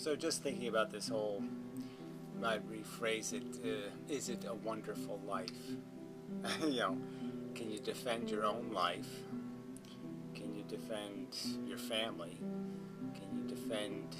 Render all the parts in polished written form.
So just thinking about this whole, I'd rephrase it, is it a wonderful life? Can you defend your own life? Can you defend your family? Can you defend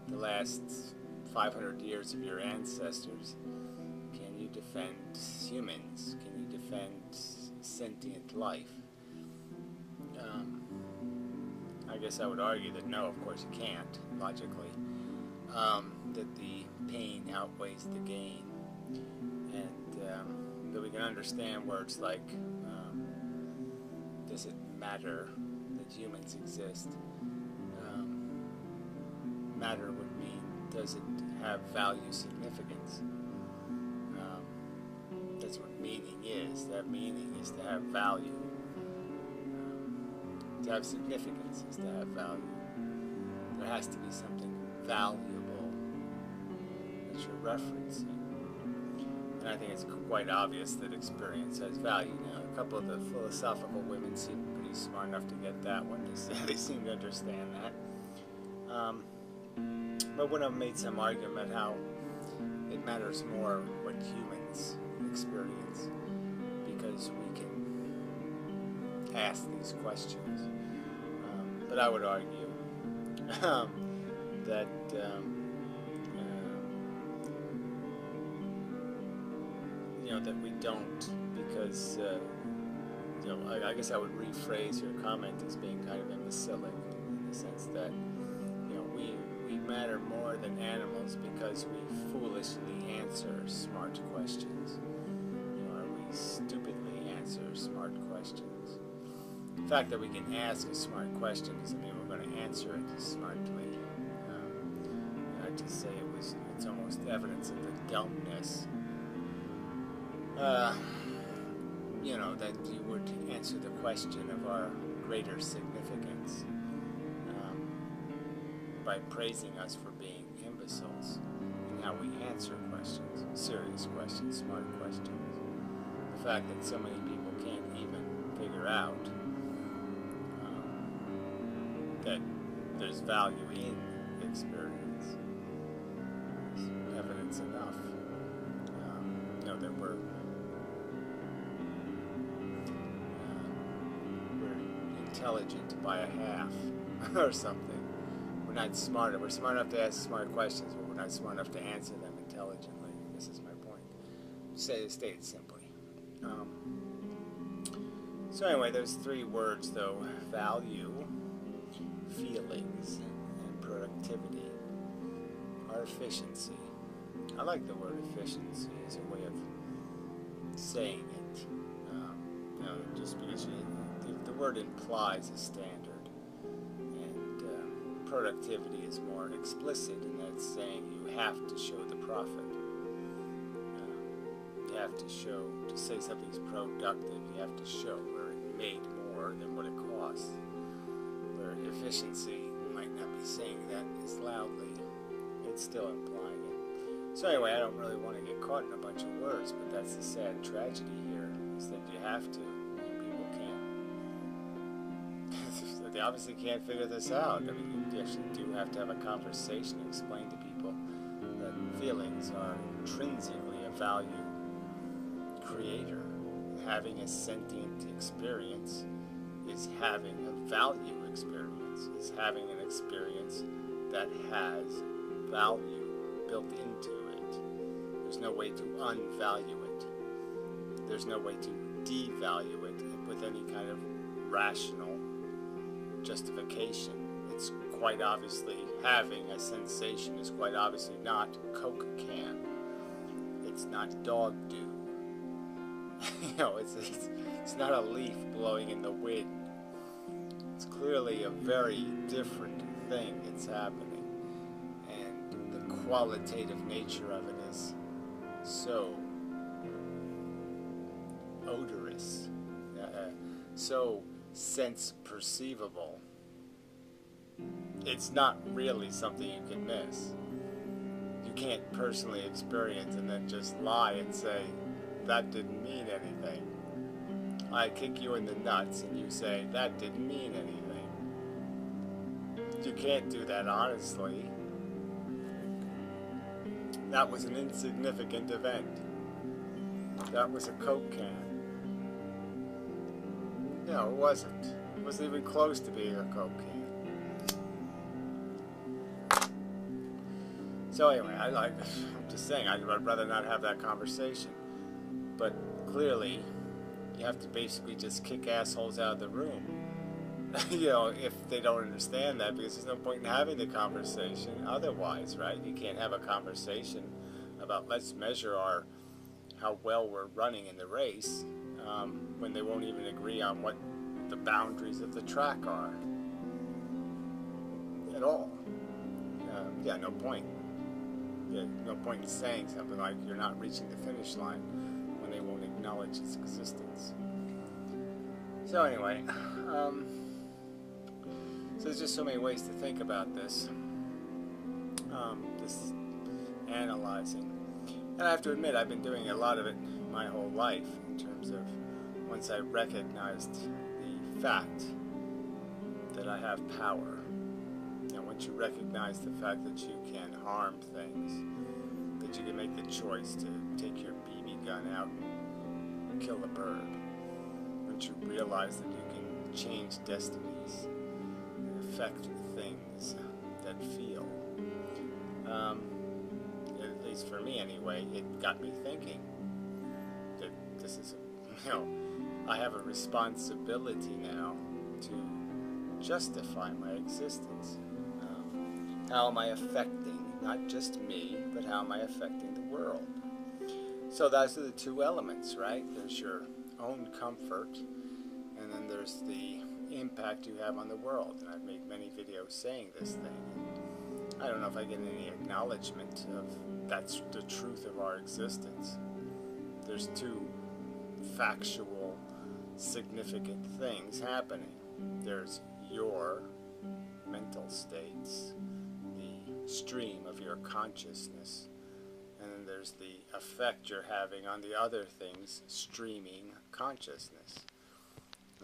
the last 500 years of your ancestors? Can you defend humans? Can you defend sentient life? I guess I would argue that no, of course you can't, logically. That the pain outweighs the gain, and that we can understand words like, does it matter that humans exist? Matter would mean, does it have value, significance? That's what meaning is. That meaning is to have value. To have significance is to have value. There has to be something valuable that you're referencing. And I think it's quite obvious that experience has value. Now, a couple of the philosophical women seem pretty smart enough to get that one. They seem to understand that. But when I've made some argument how it matters more what humans experience, because we can ask these questions. But I would argue that that we don't, because I guess I would rephrase your comment as being kind of imbecilic, in the sense that we matter more than animals because we foolishly answer smart questions, or we stupidly answer smart questions. The fact that we can ask a smart question doesn't mean we're going to answer it smartly. I'd just say it's almost evidence of the dumbness, that you would answer the question of our greater significance by praising us for being imbeciles in how we answer questions, serious questions, smart questions. The fact that so many people can't even figure out that there's value in experience is evidence enough. That we're intelligent by a half or something. We're not smarter. We're smart enough to ask smart questions, but we're not smart enough to answer them intelligently. This is my point. State it simply. So anyway, those three words, though: value, feelings, and productivity, are efficiency. I like the word efficiency as a way of saying it. Just because the word implies a standard, and productivity is more explicit in that it's saying you have to show the profit. You have to show, to say something's productive, you have to show where it made more than what it cost. Where efficiency might not be saying that as loudly, it's still implying it. So anyway, I don't really want to get caught in a bunch of words, but that's the sad tragedy here, is that you have to. People can't. They obviously can't figure this out. I mean, you actually do have to have a conversation to explain to people that feelings are intrinsically a value creator. Having a sentient experience is having a value experience, is having an experience that has value built into it. There's no way to unvalue it. There's no way to devalue it with any kind of rational justification. It's quite obviously, having a sensation is quite obviously not Coke can. It's not dog dew. It's not a leaf blowing in the wind. It's clearly a very different thing that's happening. And the qualitative nature of it is so odorous, so sense perceivable. It's not really something you can miss. You can't personally experience and then just lie and say, that didn't mean anything. I kick you in the nuts and you say, that didn't mean anything. You can't do that honestly. That was an insignificant event. That was a Coke can. No, it wasn't. It wasn't even close to being a Coke can. So anyway, I'm just saying, I'd rather not have that conversation. But clearly, you have to basically just kick assholes out of the room. You know, if they don't understand that, because there's no point in having the conversation otherwise, right? You can't have a conversation about let's measure how well we're running in the race when they won't even agree on what the boundaries of the track are at all. Yeah, no point. Yeah, no point in saying something like you're not reaching the finish line when they won't acknowledge its existence. So anyway, so there's just so many ways to think about this, this analyzing. And I have to admit, I've been doing a lot of it my whole life in terms of once I recognized the fact that I have power. You know, once you recognize the fact that you can harm things, that you can make the choice to take your BB gun out and kill a bird, once you realize that you can change destinies and affect things that feel, at least for me anyway, it got me thinking that this is, I have a responsibility now to justify my existence. How am I affecting not just me, but how am I affecting the world? So those are the two elements, right? There's your own comfort, and then there's the impact you have on the world. And I've made many videos saying this thing. And I don't know if I get any acknowledgement of that's the truth of our existence. There's two factual, significant things happening. There's your mental states, the stream of your consciousness, and then there's the effect you're having on the other things streaming consciousness.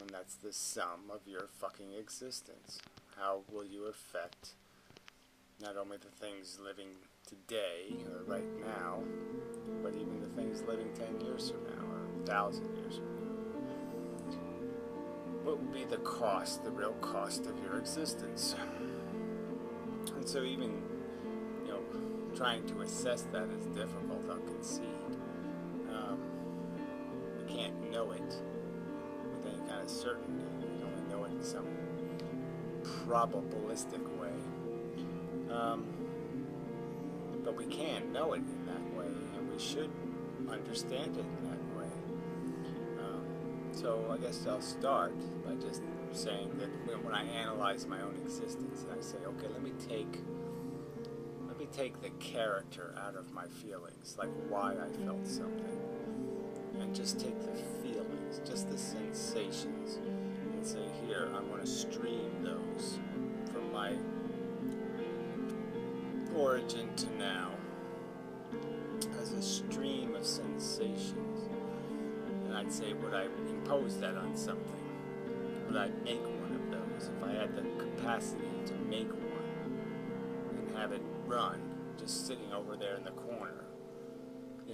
And that's the sum of your fucking existence. How will you affect not only the things living today or right now, but even the things living 10 years from now or 1,000 years from now? What will be the cost, the real cost of your existence? And so even, trying to assess that is difficult, I'll concede. We can't know it with any kind of certainty. We can only know it in some probabilistic way. But we can know it in that way, and we should understand it in that way. So I guess I'll start by just saying that when I analyze my own existence, I say, okay, let me take the character out of my feelings, like why I felt something, and just take the feelings, just the sensations, and say, here, I'm going to stream those from my origin to now as a stream of sensations. And I'd say, would I impose that on something? Would I make one of those if I had the capacity to make one and have it run, just sitting over there in the corner?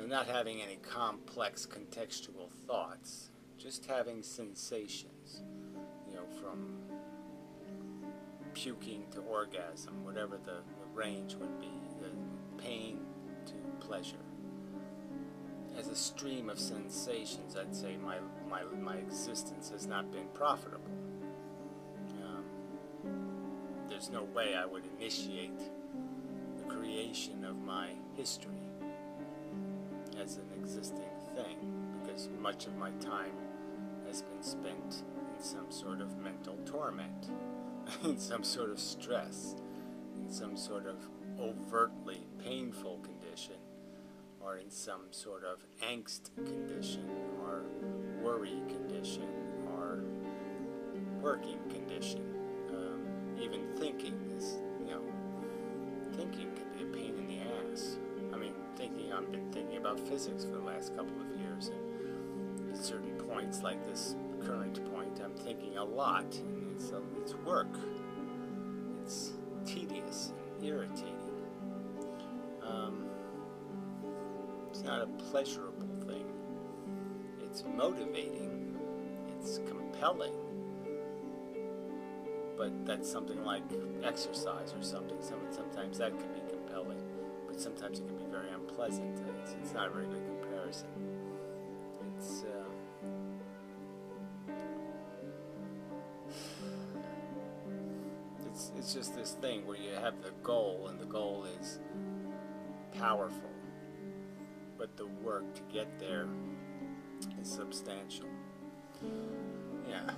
Not having any complex contextual thoughts, just having sensations, from puking to orgasm, whatever the range would be, the pain to pleasure. As a stream of sensations, I'd say my existence has not been profitable. There's no way I would initiate the creation of my history as an existing thing, because much of my time has been spent in some sort of mental torment, in some sort of stress, in some sort of overtly painful condition, or in some sort of angst condition, or worry condition, or working condition. Even thinking is, thinking can be a pain in the ass. I've been thinking about physics for the last couple of years, and at certain points, like this current point, I'm thinking a lot, and it's work. It's tedious and irritating. not a pleasurable thing. It's motivating, it's compelling, but that's something like exercise or something. Sometimes that can be compelling, but sometimes it can be very unpleasant. It's not a very good comparison. It's just this thing where you have the goal, and the goal is powerful, but the work to get there is substantial. Yeah.